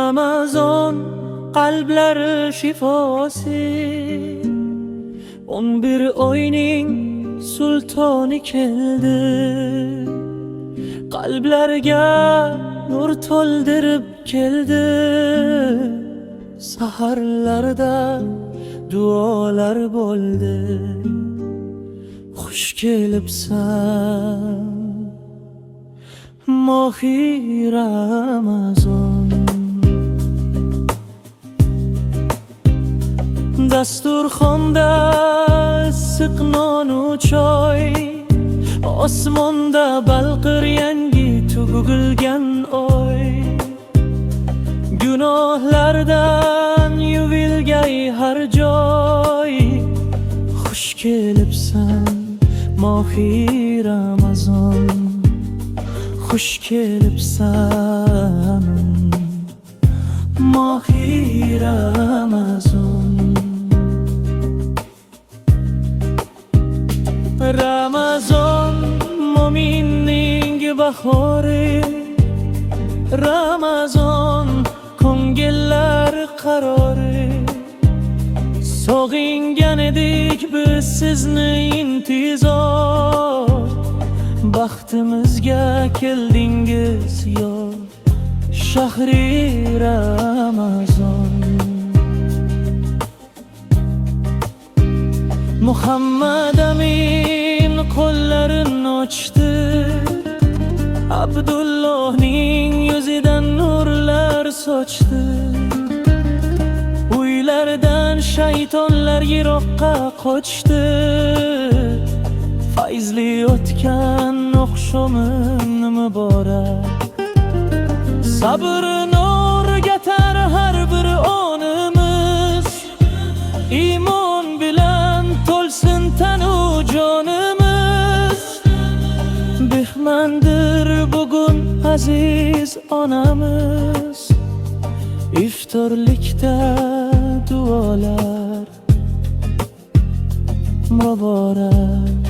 Ramazon qalblar shifosi, 11 oyning sultoni keldi. Qalblarga nur to'ldirib keldi. Saharlarda duolar bo'ldi. Xush kelibsan mohi Ramazon. Dasturxonda issiq non u choy, osmonda balqir yangi tug'ilgan oy. Gunohlardan yuvilgay har joy. Xush kelibsan mohi Ramazon. Xush kelibsan mohi Ramazon. Ramazon mo'minning bahori, Ramazon ko'ngillar qarori. Sog'ingan edik biz sizni intizor, baxtimizga keldingiz yor. Shahri Ramazon. Muhammad Amin qo'llarini ochdi, Abdullohning yuzidan nurlar sochdi. Uylardan shaytonlar yiroqqa qochdi. Fayzli o'tgan oqshomim muborak. Sabrini o'rgatar har bir onimiz, iymon bilan to'lsin tanu jonimiz. Behmandir bugun aziz onamiz, iftorlikda duolar muborak.